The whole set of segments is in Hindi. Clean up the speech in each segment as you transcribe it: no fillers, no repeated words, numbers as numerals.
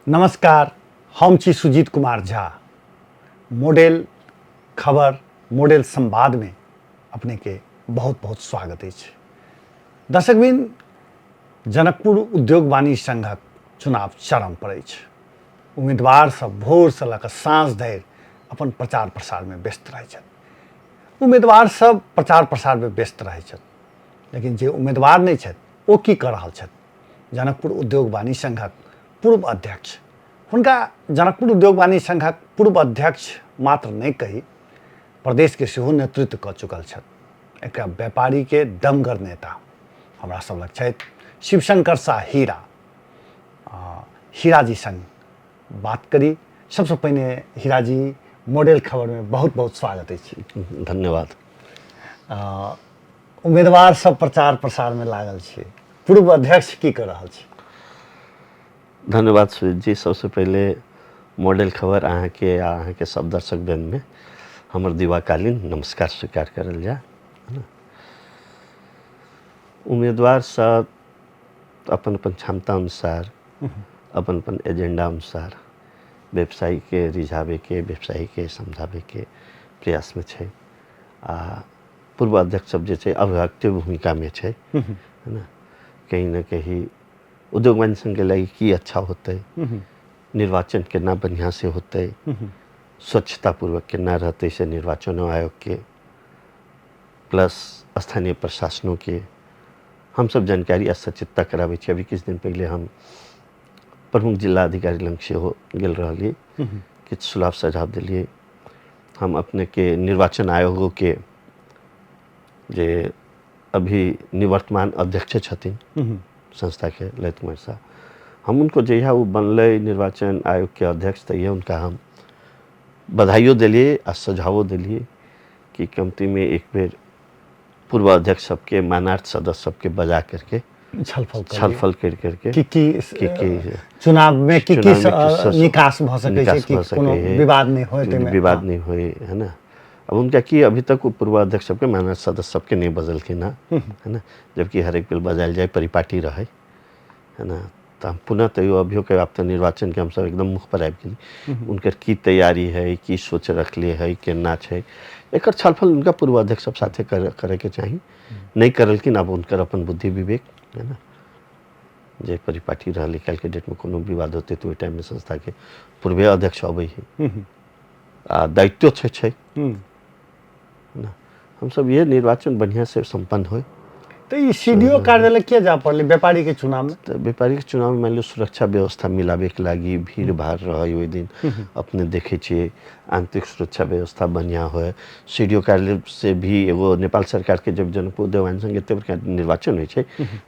नमस्कार, हम छी सुजीत कुमार झा। मॉडल खबर मॉडल संवाद में अपने के बहुत बहुत स्वागत है। दर्शकबिन, जनकपुर उद्योग वाणिज्य संघक चुनाव चरम पर अछि। उम्मीदवार सब भोर से लऽ कऽ साँझ धरि अपन प्रचार प्रसार में व्यस्त रहै छथि। उम्मीदवार सब प्रचार प्रसार में व्यस्त रहै छथि, लेकिन जे उम्मीदवार नहीं छथि ओ की कऽ रहल छथि। जनकपुर उद्योग वाणिज्य संघक पूर्व अध्यक्ष, हुनका जनकपुर उद्योग वाणिज्य संघक पूर्व अध्यक्ष मात्र नहीं कही प्रदेश के सेहो नेतृत्व कऽ चुकल छथि। एक व्यापारी के दमगर नेता हमरा सब लग छथि शिवशंकर शाह हीरा। हीरा जी संग बात करी। सबसे पहले हीरा जी, मॉडल खबर में बहुत बहुत स्वागत है। धन्यवाद। उम्मीदवार सब प्रचार प्रसार में लागल छे, पूर्व अध्यक्ष की कर रहल छे? धन्यवाद सुजीत जी। सबसे पहले मॉडल खबर अहाँ के सब दर्शक वृंद में हमर दिवाकालीन नमस्कार स्वीकार करल जाए। उम्मीदवार सब अपन अपन क्षमता अनुसार, अपन अपन एजेंडा अनुसार व्यवसायी के रिझावे के, व्यवसायी के समझावे के प्रयास में छे। पूर्व अध्यक्ष सब जे छे अभिव्यक्ति भूमिका में छे, है ना। कहीं ना कहीं उद्योग वाणिज्य संघ के लगी की अच्छा होते, निर्वाचन केना बढ़िया से होते, स्वच्छता पूर्वक केना रहते से निर्वाचन आयोग के प्लस स्थानीय प्रशासनों के हम सब जानकारी आ सचेतता करावे छे। अभी कुछ दिन पहले हम प्रमुख जिला अधिकारी लंग से हो गेल रहलिए, किछ सुझाव सुझाव दिलिए। हम अपने के निर्वाचन आयोगों के जे अभी निवर्तमान अध्यक्ष छथिन संस्था के ललित कुमार शाह, हम उनको जहिया वो बनले निर्वाचन आयोग के अध्यक्ष तहिया उनका हम बधाइयों दिलिए आ सुझावों दिलिए कि कमती में एक बेर पूर्व अध्यक्ष सबके मानार्थ सदस्य सबके बजा करके छलफल कर करके कि चुनाव में की निकास भ सके छै, कि कोनो विवाद नहीं होय, विवाद नहीं होय, है ना। अब उनका की अभी तक पूर्व अध्यक्ष सबके माननीय सदस्य सबके नहीं बदलखिन है ना, जबकि हर एक बिल बजायल जाए परिपाटी रहे, है ना। तो हम पुनः तैयो अभियो के आप तो निर्वाचन के हम सब एकदम मुख पर आबि गेली। उनकर की तैयारी है, की सोच रखले है, केना छै, एकर छलफल उनका पूर्व अध्यक्ष सब साथे करे के चाहिए। नहीं करलखिन, अब उनकर अपन बुद्धि विवेक, है ना। जे परिपाटी रहले कल के डेट में कोनो विवाद होते तो ओइ टाइम में संस्था के पूर्व अध्यक्ष अबै है आ दायित्व छै ना। हम सब ये निर्वाचन बढ़िया से संपन्न हो। तो ये सीडीओ कार्यालय क्या जा पड़े व्यापारी के चुनाव में? तो व्यापारी के चुनाव में मान लो सुरक्षा व्यवस्था मिलावे के लगी भीड़ भाड़ रहे ओहि दिन अपने देखे छे, आंतरिक सुरक्षा व्यवस्था बढ़िया हो। सीडीओ कार्यालय से भी एगो नेपाल सरकार के जब जनकपुर उद्योग वाणिज्य संघ एते बड़का निर्वाचन होइ छे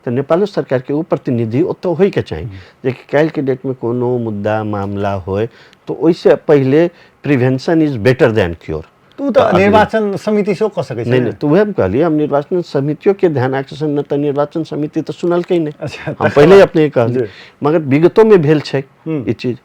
तो नेपाल सरकार के वो प्रतिनिधि ओतो होय के चाहिए, जे काल के डेट में कोनो मुद्दा मामला होए तो ओइसे पहले prevention is better than cure. तो निर्वाचन समिति से कह सके नहीं, तो वह हम कहलिए हम निर्वाचन समितियों के ध्यान आकर्षण न तो निर्वाचन समिति तो सुनल कहीं नहीं। अच्छा, हम पहले अपने कहलिए, मगर विगतों में भेल छै ये चीज,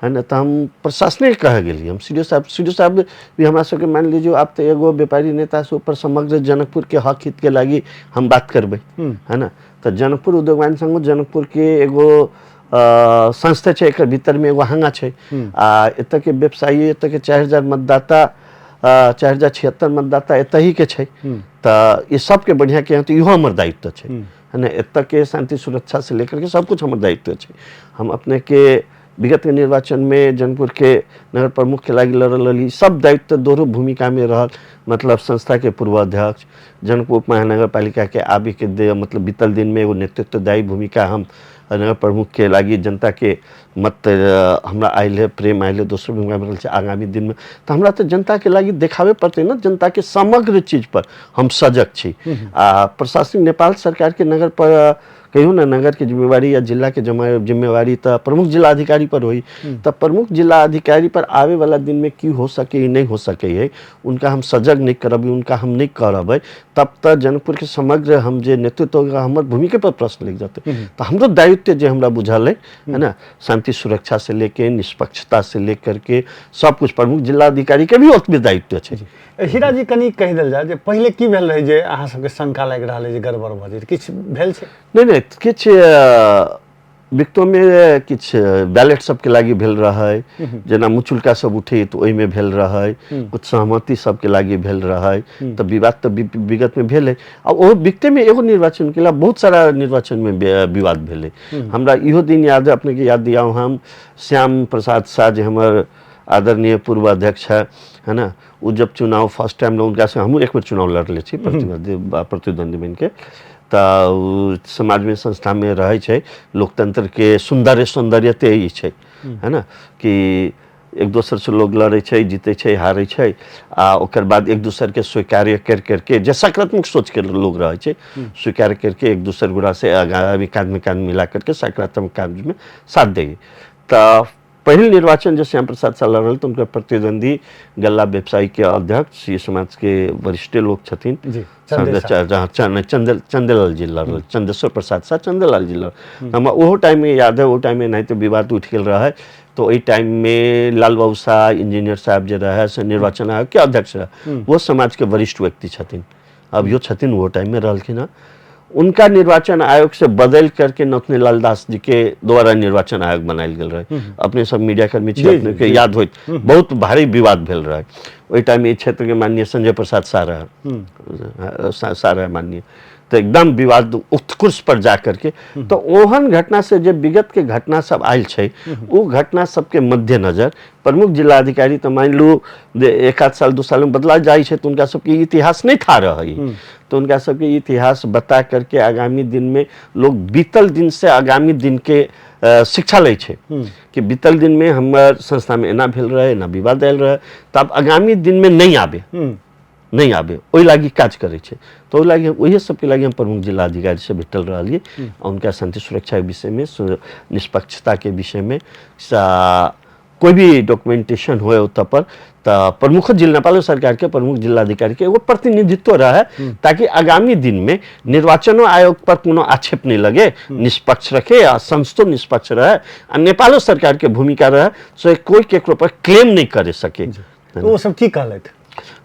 है ना। तो हम प्रशासनिक कह गेली, हम सीडीओ साहब भी हमरा सबके मान लीजिए आप तो एगो व्यापारी नेता से ऊपर समग्र जनकपुर के हक हित के लागी हम बात करबे, है ना। तो जनकपुर उद्योग वाणिज्य संघ जनकपुर के एगो संस्था छै, एकर भीतर में एगो हंगा छै आ एत के व्यवसायी, एत के 4000 मतदाता 4076 मतदाता एत ही के छै। तो ये सब के बढ़िया के तो इहो हमर दायित्व छै, है ना। एत के शांति सुरक्षा से लेकर के सब कुछ हमर दायित्व छै। हम अपने के विगत के निर्वाचन में जनकपुर के नगर प्रमुख के लागी लड़ल रही, सब दायित्व दोनों भूमिका में रहल। मतलब संस्था के पूर्व अध्यक्ष, जनकपुर महानगर पालिका के आबी के मतलब बीतल दिन में एगो नेतृत्वदायी भूमिका हम नगर प्रमुख के लागी जनता के मत हमरा आयल है, प्रेम आयल है, दोसर भूमिका में रहल आगामी दिन में। तो हमरा तो जनता के लागी देखावे पड़ते ना, जनता के समग्र चीज पर हम सजग छी। प्रशासनिक नेपाल सरकार के नगर पर कहियो ना नगर के जिम्मेवारी या जिला के जिम्मेवारी तो प्रमुख जिला अधिकारी पर हुई। तो प्रमुख जिला अधिकारी पर आवे वाला दिन में की हो सके नहीं हो सके है, उनका हम सजग नहीं करब, उनका हम नहीं करब, तब तक जनकपुर के समग्र हम जे नेतृत्व हमर भूमिका पर प्रश्न लिख जाते। तो हमरो दायित्व जो हमरा बुझल है ना, शांति सुरक्षा से लेके निष्पक्षता से लेकर के सब कुछ प्रमुख जिला अधिकारी के भी ओतबे दायित्व छै। हीरा जी कनी कहि देल जाय जे पहले की भेल रहे जे अहाँ सबके शंका लागि रहल है जे गड़बड़ भ जेत, किछ भेल छै? नहीं किछ विगतो में किछ बैलेट सबके लागी भेल रहा है, जेना मुचुलका सब उठे तो ओहि में भेल रहा है, कुछ सहमति सबके लागी भेल रहा है, तो विवाद तो विगत में भेल है। और वो विगते में एगो निर्वाचन के लिए बहुत सारा निर्वाचन में विवाद भेल है। हमरा इहो दिन याद है, अपने के याद दिया, हम श्याम प्रसाद शाह जे हमर आदरणीय पूर्व अध्यक्ष है ना, वो जब चुनाव फर्स्ट टाइम उनका से हम एक बार चुनाव लड़ले छी प्रतिद्वंदी बन के, तो समाज में संस्था में रहे छे, लोकतंत्र के सौंदर्यते ही छे, है ना, कि एक दूसर से लोग लड़े छे, जीते छे, हारे छे, आ ओकर बाद एक दूसर के स्वीकार्य करके जे सकारात्मक सोच के लोग रहे छे, स्वीकार करके एक दूसर गुड़ा से आगामी काज में काज मिला करके सकारात्मक कार्य में साथ देगी। तो पहले निर्वाचन जो श्याम प्रसाद शाह लड़ल तो उनका प्रतिद्वंदी गल्ला व्यवसायी के अध्यक्ष ये समाज के वरिष्ठ लोग छथिन, चंदेलाल जी लड़ल, चंदेश्वर प्रसाद शाह चंदेलाल जी लड़ल। हम वो टाइम में याद है, वो टाइम में नहीं तो विवाद उठ गया रहा है, तो वही टाइम में लाल बाबू शाह इंजीनियर साहब जो रहे से निर्वाचन आयोग के अध्यक्ष रहे, वो समाज के वरिष्ठ व्यक्ति छथिन, अब यो छथिन वो टाइम में रहलखिन है। उनका निर्वाचन आयोग से बदल करके नथनी लाल दास जी के द्वारा निर्वाचन आयोग बनायल गेल रहे। अपने सब मीडिया कर्मी छी, अपने के याद होइत बहुत भारी विवाद भेल रहे ओहि टाइम। इस क्षेत्र के माननीय संजय प्रसाद सारा माननीय, तो एकदम विवाद उत्कृष्ट पर जा करके, तो ओहन घटना से जब विगत के घटना सब आयल छे, वो घटना सबके मद्देनजर प्रमुख जिलाधिकारी तो मान लू एक आध साल 2 साल में बदला जाए छे, तो उनका सबके इतिहास नहीं था रही, तो उनका सबके इतिहास बता करके आगामी दिन में लोग बीतल दिन से आगामी दिन के शिक्षा ले छे कि बीतल दिन में हमार संस्था में एना भेल रहे, एना विवाद आयल रहे, तब आगामी दिन में नहीं आबे ओहि लागी काज करे छे। तो ओहि लागी वही सबके लागी हम प्रमुख जिला अधिकारी से भेटल रहिए, उनका शांति सुरक्षा के विषय में, निष्पक्षता के विषय में, कोई भी डॉक्यूमेंटेशन हुए उतर पर, तो प्रमुख जिला नेपाल सरकार के प्रमुख जिलाधिकारी के वो प्रतिनिधित्व रहे, ताकि आगामी दिन में निर्वाचन आयोग पर कोनो आक्षेप नहीं लगे, निष्पक्ष रखे, संस्थो निष्पक्ष रहे, नेपाल सरकार के भूमिका रहे, सो कोई केकरो पर क्लेम नहीं करे सके। तो वो सब की कहलथि?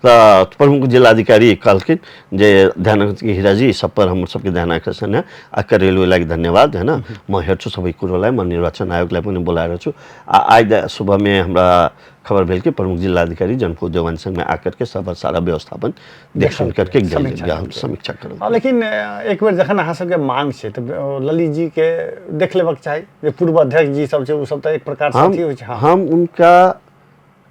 प्रमुख जिलाधिकारी कहलखिन जे ध्यान हीरा जी सब पर हम सबके ध्यान आकर्षण है आ करेलु लागि धन्यवाद, है ना, म हेर्छु सबै कुरोलाई, म निर्वाचन आयोगलाई पनि बोलाएर छु। आज सुबह में हमरा खबर भेल कि प्रमुख जिलाधिकारी जनपद देवांशन में आकर के सब सारा व्यवस्थापन देख सुन करके समीक्षा करल। लेकिन एक बेर जखन अहाँ सबके मांग छै तो ललित जी के देख लेबाक चाही, जे पूर्व अध्यक्ष जी सब छै, वो सब तो एक प्रकार से अथी होइ छै। हम उनका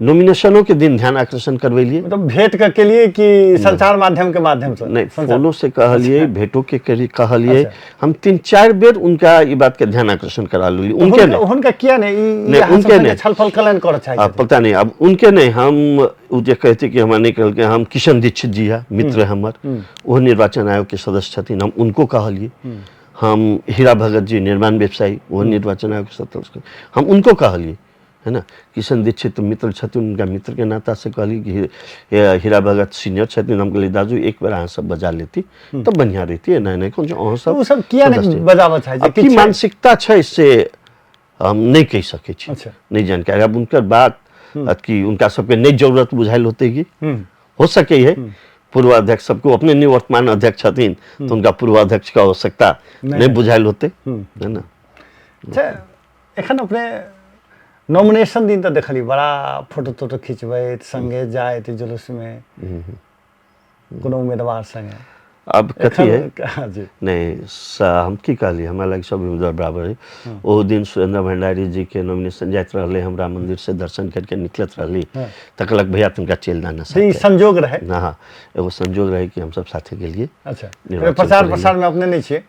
नॉमिनेशनों के दिन ध्यान आकर्षण करवेलिए, मतलब भेंट के लिए कि संचार माध्यम के माध्यम से? नहीं, फोनो से कहलिए, भेंटों के कहलिए, हम 3-4 बेर उनका ये बात के ध्यान आकर्षण करा ली। उनके नहीं, उनका किया नहीं, उनके नहीं छलफल कलन कर चाहिए, पता नहीं, अब उनके नहीं, हम जे कहते कि हमारे निकल के हम किशन दीक्षित जी है मित्र हमर, वो निर्वाचन आयोग के सदस्य छथिन, हम उनको कहलिए। हम हीरा भगत जी निर्माण व्यवसायी, वो निर्वाचन आयोग के सदस्य, हम उनको कहलिए, है ना। किशन दीक्षित मित्र छथिन, उनका मित्र के नाता से कहली कि हीरा भगत सीनियर छथिन, हम कहली दाजू एक बार अहाँ सब बजा लेती तो बढ़िया रहती है, नहीं कौन अहाँ सब वो सब किया नहीं बजावा चाहिए, की मानसिकता छै से हम नहीं कह सके छी, नहीं जानकारी। अब उनकर बात कि उनका सबके नहीं जरूरत बुझाइल होते कि हो सके है, पूर्व अध्यक्ष सबको अपने निवर्तमान अध्यक्ष छथिन, तो उनका पूर्व अध्यक्ष का आवश्यकता नहीं बुझाइल होते, है ना। एखन अपने नॉमिनेशन दिन तो देखली बड़ा फोटो तोटो खिंचबैत, संगे जाइत जुलूस में कोनो उम्मीदवार संगे। अब कथी है जी? नहीं, हम की कहलिए, हमरा लगे सब उम्मीदवार बराबर है। वो दिन सुरेंद्र भंडारी जी के नॉमिनेशन जाइत रहले, हमरा मंदिर से दर्शन करके निकलत रहली, त कहलक भैया तुमका चल जाना साथे। संजोग रहे, हाँ, एगो संजोग रहे कि हम सब साथे गेलिए। अच्छा, प्रचार प्रसार में अपने नहीं छे?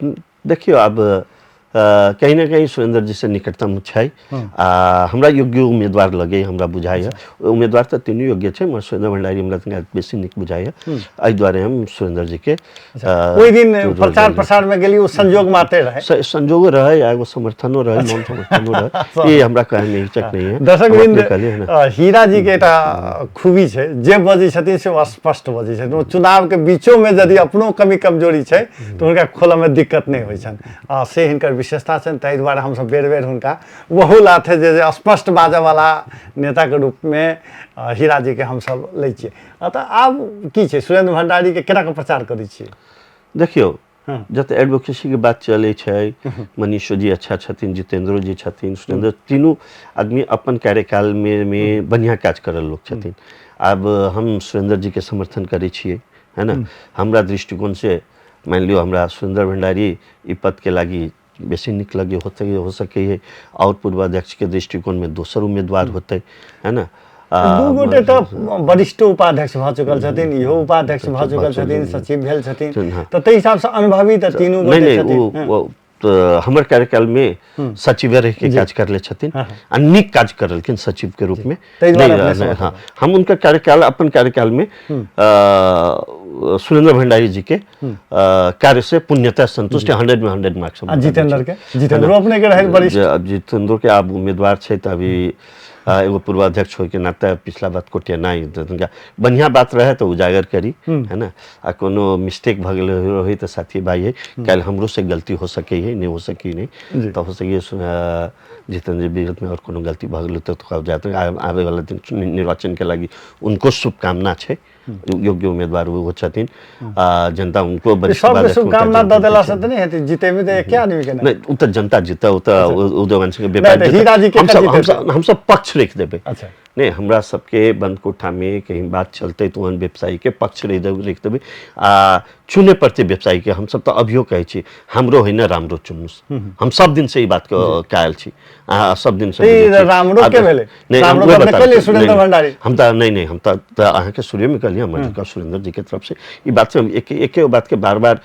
देखियो, अब कहीं ना कहीं सुरेंद्र जी से निकटतम छै, हमरा योग्य उम्मीदवार लगे, हमरा बुझाय है। उम्मीदवार तो तीनों योग्य छै, मगर सुरेंद्र भंडारी हमरा तनिका बेसी निक बुझाय है, एहि दुआरे हम सुरेंद्र जी के कोई दिन प्रचार प्रसार में गेली, वो संजोग माते रहे, संजोग रहे, एगो समर्थनो रहे, नॉन समर्थनो रहे, ये हमरा कहै में हिचक नहीं है। दर्शक बिंद, हीरा जी के एटा खूबी छै, जे बजै छथिन से स्पष्ट बजै छथिन। चुनाव के बीचों में यदि अपनो कमी कमजोरी छै तो हुनका खोलऽ में दिक्कत नहीं होइ छन, से हिनकर विशेषता छनि, ताहि दुआरे हम सब बेर बेर हुनका वहु लाथे जे स्पष्ट बाजै वाला नेता के रूप में हीरा जी के हम सब लै छियै। तऽ आब की छै, सुरेंद्र भंडारी के केना के प्रचार करै छियै? देखियो, जत एडवोकेसी के बात चले छै, मनीषो जी अच्छा छथिन, जितेंद्रो जी छथिन, सुरेंद्र, तीनों आदमी अपन कार्यकाल में बढ़िया काज करल लोग छथिन। अब हम सुरेंद्र जी के समर्थन करे छियै, है ना। हमरा दृष्टिकोण से मान लियो हमरा सुरेंद्र भंडारी ई पद के लागी बेसी निक लगे होते हो सके है, और पूर्वाध्यक्ष के दृष्टिकोण में दोसर उम्मीदवार होते, है ना। दू गोटे तो वरिष्ठ उपाध्यक्ष भ चुकल छथिन, इहो उपाध्यक्ष भ चुकल छथिन, सचिव भेल छथिन, तो तै हिसाब से अनुभवी त तीनों गोटे छथिन। तो हमर कार्यकाल में सचिव रह के काज करले छथिन, आ निक काज करलखिन सचिव के रूप में। हाँ, हम उनका कार्यकाल, अपन कार्यकाल में सुरेंद्र भंडारी जी के कार्य से पूर्णतः संतुष्ट, 100 में 100 मार्क्स। जितेंद्र अपने के रहे वरिष्ठ, जितेंद्र के आब उम्मीदवार छै, त अभी एगो पूर्वाध्यक्ष होय के नाते पिछला बात कोटिया नहीं, बढ़िया बात रहे तो उजागर करी, है ना। आ कोनो मिस्टेक भ गेल रही तो साथी भाई है, कल हमरो से गलती हो सके है, नहीं हो सकी नहीं, तो हो सके जितेंद्र विगत में और कोनो गलती भ गेल तो जाते आवे वाला दिन निर्वाचन के लगी उनको शुभकामना है, योग्य उम्मीदवार वो छथिन, जनता उनको शुभकामना द देला से नहीं है, जीते में तो क्या आदमी के नहीं, उ त जनता जीता, उ त उदयवन सिंह के व्यापार हम सब पक्ष रख देबे। अच्छा, नहीं, हमरा सबके बंद कोठा में कहीं बात चलते तो उन व्यवसायी के पक्ष रख देबे। चुने पड़ते व्यवसायी के, हम सब तो अभियो कहे छी हमरो है ना रामरो चुनुस, हम सब दिन से ई बात कहल छी, सब दिन से रामरो के भेले, रामरो अपने कहले सुरेंद्र भंडारी, हम त नहीं हम त अहाँ के सूर्य में कहलिए, हमर का सुरेंद्र जी के तरफ से ई बात से एक बात के बार-बार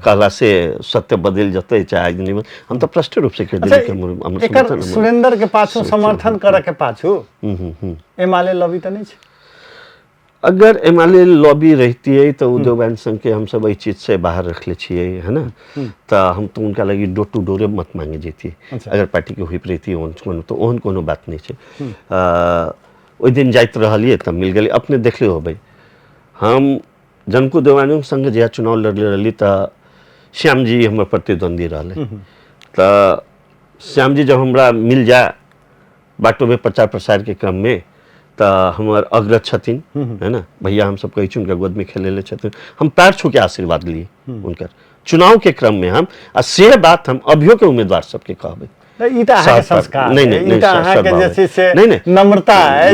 कहला से सत्य बदल जते चाहे नहीं, हम तो प्रश्न रूप से कह देले कि हम सुरेंद्र के पाछू समर्थन करे के पाछू एमाले लॉबी त नहीं छै। अगर एमाले लॉबी रहती है तो उद्योगवान संघ के हम सब चीज से बाहर रख ले छिए, है ना। तो हम तो उनका लगी डोर टू डोर मत मांगे जेती। अच्छा। अगर पार्टी के हुई रहती तो ओहन कोनो बात नहीं है। ओइ दिन जाइत रहलिए तब मिल गए, अपने देख ले हो भाई, हम जनकू देवानी संघ जहाँ चुनाव लड़ले रही तो श्याम जी हमारे प्रतिद्वंदी रहे, तो श्याम जी जब हमरा मिल जा बाटो में प्रचार प्रसार के क्रम में, तो हमार अग्रज छथिन, है ना, भैया हम सब कही उनका गोद में खेले छथिन, हम पैर छू के आशीर्वाद लिए उनकर चुनाव के क्रम में। हम से बात हम अभियो के उम्मीदवार सबके कहबे, संस्कार नहीं, नम्रता है,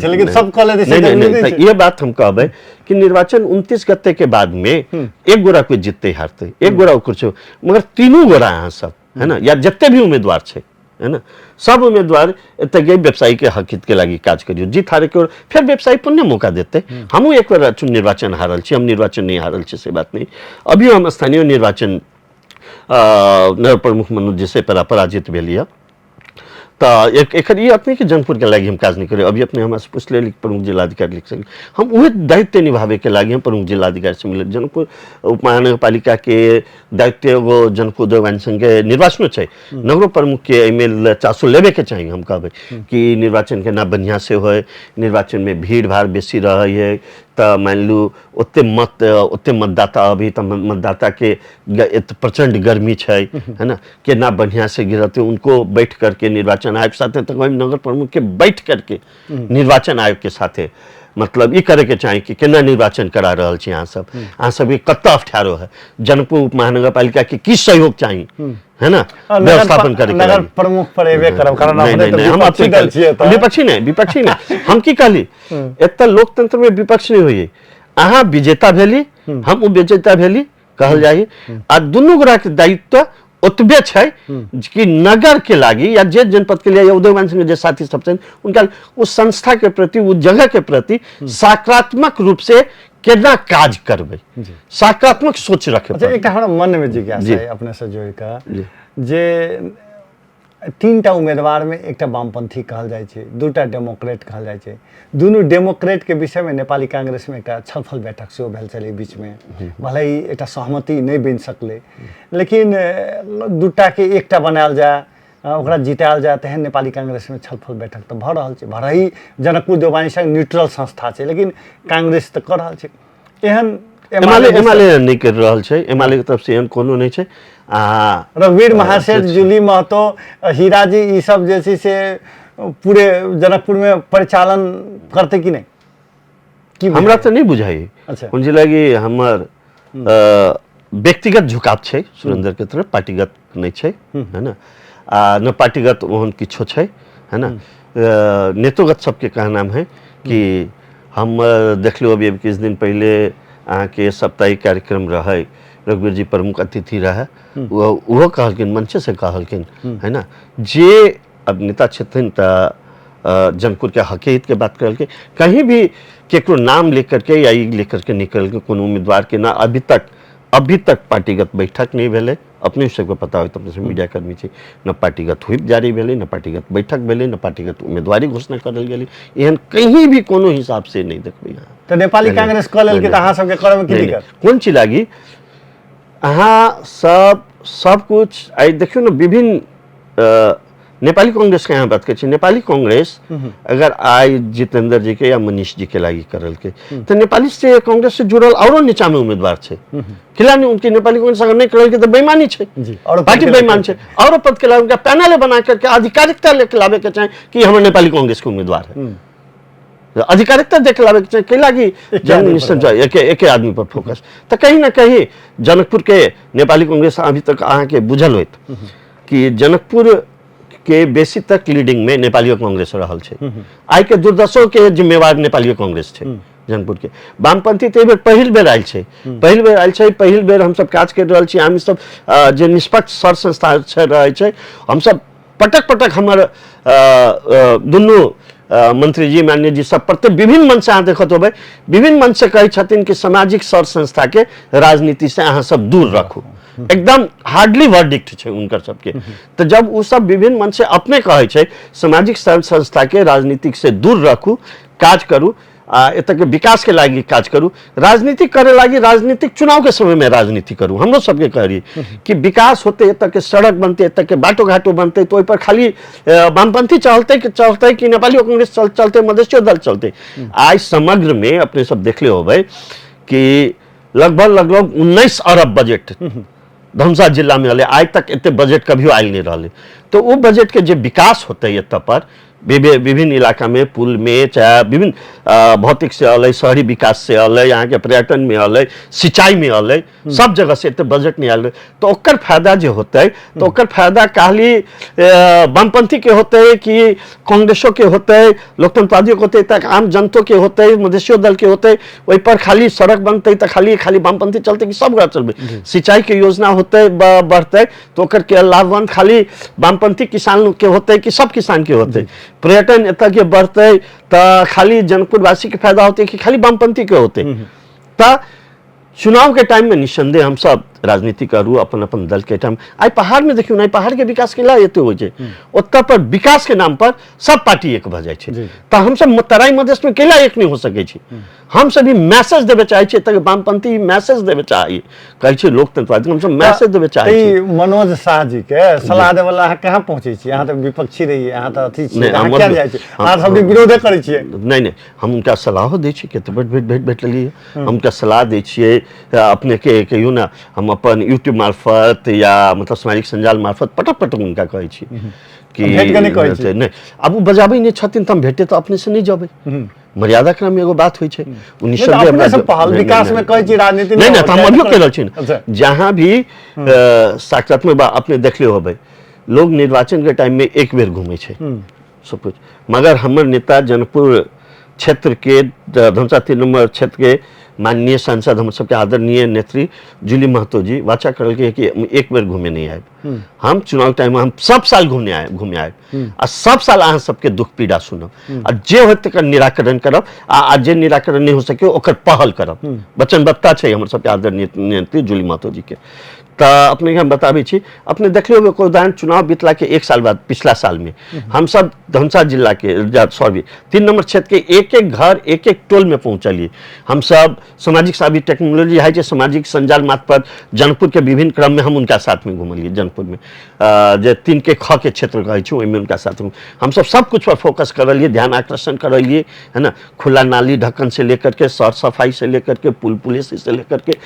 लेकिन सब नहीं, ये बात हम कहबे कि निर्वाचन 29 गते के बाद में एक गोरा कोई जीतते हारते, एक गोरा कुछ, मगर तीनों गोरा यहाँ सब, है ना, या जितने भी उम्मीदवार छे, है ना, सब उम्मीदवार एत गए व्यवसायी के हक हित के लगी काज करियो, जीत हारे के फिर व्यवसायी पुण्य मौका देते। हमू एक बार निर्वाचन हारल छी, हम निर्वाचन नहीं हारल छी से बात नहीं। अभी हम स्थानीय निर्वाचन नगर प्रमुख मनोज जी से पराजित भेलिया, तो एक ये अपने के जनपुर के लगी हम काज नहीं करे। अभी अपने हमारे से पूछ ले प्रमुख जिलाधिकारी लिख सके, हम वही दायित्व निभावे के लगी हम प्रमुख जिलाधिकारी से मिले। जनकपुर उप महानगरपालिका के दायित्व वो जनकपुर उद्योगवान संघ के निर्वाचन चाहिए, नगरों प्रमुख के एमेल चासो लेवे के चाहिए। हम कहबे कि निर्वाचन के ना बढ़िया से हो, निर्वाचन में भीड़ भाड़ बेसी रही है, तो मान लू ओते मतदाता, अभी तो मतदाता के प्रचंड गर्मी है ना, कि ना बढ़िया से गिरते, उनको बैठ करके निर्वाचन आयोग साथे तक नगर प्रमुख के बैठ करके निर्वाचन आयोग के साथे मतलब ये करे के चाहिए कि केना निर्वाचन करा रहल छी, अहाँ सब के कत्ता अफठारो है, जनकपुर उप महानगरपालिका के की सहयोग चाहिए, है ना, व्यवस्थापन करे के नगर प्रमुख पर एबे करब, कारण हम विपक्षी नहीं हम की कहली, एत लोकतंत्र में विपक्ष नहीं होइए, अहाँ विजेता भेली, हम उपविजेता भेली कहल जाए, आ दुनू गोरा के दायित्व ओतबे छै कि नगर के लागी या जे जनपद के लिए या उद्योगवान संघ जे साथी सब छन उनका उस संस्था के प्रति, उस जगह के प्रति सकारात्मक रूप से केना काज करबे, सकारात्मक सोच रखे। अच्छा, एक हमरा मन में जिज्ञासा है अपने से जोड़ के, जे तीनटा उम्मीदवार में एकटा वामपंथी कहल जाय छै, दूटा डेमोक्रेट कहल जाय छै, दुनू डेमोक्रेट के विषय में नेपाली कांग्रेस में एकटा छलफल बैठक सेहो भेल छलै बीच में, भले ही एकटा सहमति नहीं बन सकले, लेकिन दूटा के एकटा बनायल जाए, ओकरा जितायल जाए, तेहन नेपाली कांग्रेस में छलफल बैठक तो भ रहल छै। भरही जनकपुर देवानी संघ न्यूट्रल संस्था छै, लेकिन कांग्रेस तो कर रहल छै, एहन एमाले नहीं कर रहल छै, एमाले के तरफ से एहन कोनो नहीं छै। रघुवीर महासेठ, जूली महतो, हीरा जी, ये सब जैसे से पूरे जनकपुर में परिचालन करते कि नहीं, हमरा तो नहीं बुझाई। अच्छा, उनसे लगी हमर व्यक्तिगत झुकाव छै सुरेंद्र के तरफ, पार्टीगत नहीं छै, है ना। न पार्टीगत ओहन किछो छै, है ना। नेतोगत सबके कहनाम है कि हम देख लो अभी किछ दिन पहले अहाँ के साप्ताहिक कार्यक्रम रहे, रघुवीर जी प्रमुख अतिथि रहे, वो कहलकिन, मंचे से कहलकिन, है ना, जे अब नेता छथिन त जनकपुर के हक हित के बात करल के, कहीं भी केकरो नाम लेकर के या ई लेकर के निकल के कोनो उम्मीदवार के ना अभी तक पार्टीगत बैठक नहीं भेले। अपने सबके पता हो, अपने मीडिया कर्मी छै, न पार्टीगत व्हिप जारी भेले, न पार्टीगत बैठक भेले, न पार्टीगत उम्मीदवारी घोषणा करल गेलै। एहन कहीं भी कोनो हिसाब से नहीं देखबै यहाँ। तो नेपाली कांग्रेस कह लेल के, अहाँ सबके करे में की दिक्कत? कोन चीज लागी अहाँ सब कुछ आई देखियो ना, विभिन्न नेपाली कांग्रेस के यहाँ बात कर, नेपाली कांग्रेस अगर आई जितेंद्र जी के या मनीष जी के लागी करल के, तो नेपाली से कांग्रेस से जुड़ल और नीचा में उम्मीदवार छे, खिला नहीं उनकी नेपाली कांग्रेस अगर नहीं करल के तो बेईमानी छे, पार्टी बेईमान छे। और पद के लागे उनका पैनल बना करके आधिकारिकता लेके लावे के चाहे कि हमर नेपाली कांग्रेस के उम्मीदवार है, आधिकारिकता देख लावे के चाहे, के लागी जन एक आदमी पर फोकस। तो कहीं ना कहीं जनकपुर के नेपाली कांग्रेस अभी तक अहाँ के बुझल होत कि जनकपुर के बेसी तक लीडिंग में नेपाली कांग्रेस रहल छे। आई के दुर्दशा के जिम्मेवार नेपाली कांग्रेस छे जनकपुर के। वामपंथी तो पहिल बेर आयल छे, पहिल बेर हम सब काज कर रहल छी। हम सब जे निष्पक्ष सर संस्था रहे छे, हम सब पटक हमर दुनू मंत्री जी, माननीय जी सब प्रत्येक विभिन्न मंच से अहाँ देखत होबै, विभिन्न मंच से कहे छथिन कि सामाजिक सर संस्था के राजनीति से अहाँ सब दूर रखू। एकदम हार्डली वर्डिक्ट छै उनकर सबके। तो जब वो सब विभिन्न मंच से अपने कहे छै सामाजिक संस्था के राजनीतिक से दूर रखू, काज करू, एत के विकास के लागी काज करू, राजनीति करे लागी राजनीतिक चुनाव के समय में राजनीति करू। हमरो सबके कही कि विकास होते, एत के सड़क बनते, एत के बाटो घाटो बनते, तो पर खाली वामपंथी चलते कि नेपाली कांग्रेस चलते, मधेसियो दल चलते। आज समग्र में अपने सब देखले होबे कि लगभग 19 अरब बजट धमसा जिला में अले, आज तक इतने बजट कभी आयल नहीं रहा। तो वो बजट के जो विकास होते है तब पर विभिन्न इलाका में, पुल में, चाहे विभिन्न भौतिक से अल, शहरी विकास से अल, यहाँ के पर्यटन में अल, सिंचाई में अल, सब जगह से इतने बजट नहीं आयल। तो ओकर फायदा जो होता है, तो ओकर फायदा खाली वामपंथी के होते है कि कांग्रेसों के होते है, लोकतंत्रवादियों के होते है, आम जनता के होते है, मधेसियो दल के होते है। वही पर खाली सड़क बनते तो खाली वामपंथी चलते कि सब चलते। सिंचाई के योजना होते बढ़ते तो ओकर के लाभवान खाली वामपंथी किसान के होते है कि सब किसान के होते है। पर्यटन एत के बढ़ते तो खाली जनकपुर वासी के फायदा होते कि खाली वामपंथी के होते। तो चुनाव के टाइम में निस्संदेह हम सब राजनीति करू अपन दल के टाइम। आई पहाड़ में देखियो ना, पहाड़ के विकास के लिए एते हो जाए, उत्तर पर विकास के नाम पर सब पार्टी एक भ जाए छे। तो हम सब तराई मधेश में केला एक नहीं हो सके छे। हम सब भी मैसेज देवे चाहे छे, तक वामपंथी मैसेज देवे चाहिए, कहे छे लोकतंत्रवादी, हम सब मैसेज देवे चाहिए। मनोज शाह जी के सलाह देवे ला कहां पहुंचे छी? यहां तो विपक्षी रही, यहां तो अथी छी, यहां क्या जाय छे? आप सब विरोध करे छिए? नहीं, हम उनका सलाह दे छी के भेट लिए, हम उनका सलाह दे छिए। अपने के कहियो ना, हम अपन यूट्यूब मार्फत या मतलब सामाजिक संजाल मार्फत पटक उनका कहे छी कि नहीं, अब वो बजाबै नहीं छथिन तो हम भेटे तो अपने से नहीं जाबे। मर्यादा क्रम में एगो बात होई छे, विकास में कहे छी राजनीति नहीं तो हम अभियो केल छी। जहां भी साक्षात्मक अपने देखले होबे, लोग निर्वाचन के टाइम में एक बेर घूमे छे सब कुछ। मगर हमर नेता जनकपुर क्षेत्र के धमसा 3 नंबर क्षेत्र के माननीय सांसद हम सबके आदरणीय नेत्री जूली महतो जी वाचा करल के कि एक बेर घूमे नहीं आए। हम चुनाव टाइम में हम सब साल घूमे आए आ सब साल अहाँ सबके दुख पीड़ा सुनब आ जे होत तकर निराकरण करब आ जे निराकरण नहीं हो सके ओकर पहल करब। वचनबद्धता छै हमर सबके आदरणीय नेत्री जूली महतो जी के। तो अपने हम बताबे छी, अपने देख लियो कोई उदाहरण, चुनाव बीतला के 1 साल बाद पिछला साल में हम सब धमसा जिला के 3 नंबर क्षेत्र के एक घर, एक टोल में पहुंचलिए। हम सब सामाजिक साबी टेक्नोलॉजी है, सामाजिक संजाल मार्फत जनकपुर के विभिन्न क्रम में हम उनका साथ में घूमलिए। जनकपुर में जे 3 के ख के क्षेत्र कहे छी, ओहिमे उनका साथ में हम सब कुछ पर फोकस करलिए, ध्यान आकर्षण करलिए, है ना। खुला नाली ढक्कन से लेकर के सर सफाई से लेकर के पुल पुलिस से लेकर के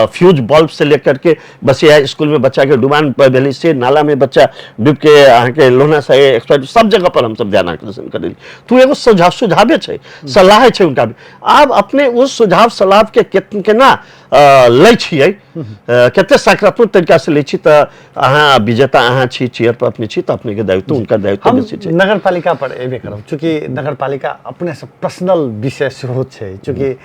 फ्यूज बल्ब से लेकर के बसिया स्कूल में बच्चा के डुबान भेली से, नाला में बच्चा डूब के अहाँ के लोहना से एक्सपर्ट, सब जगह पर हम सब ध्यान आकर्षण करेली। तो एगो सुझावे छै, सलाह छै उनका। अब अपने उस सुझाव सलाह के ना लै छियै कते सकारात्मक तरीका से लै छी तऽ अहाँ विजेता अहाँ छी, चेयर पर अपने छी, तऽ अपने के दायित्व उनका दायित्व हम बेसी छै। नगर पालिका पर एबे करब, चूँकि नगर पालिका अपने से पर्सनल विषय सेहो छै, चूँकि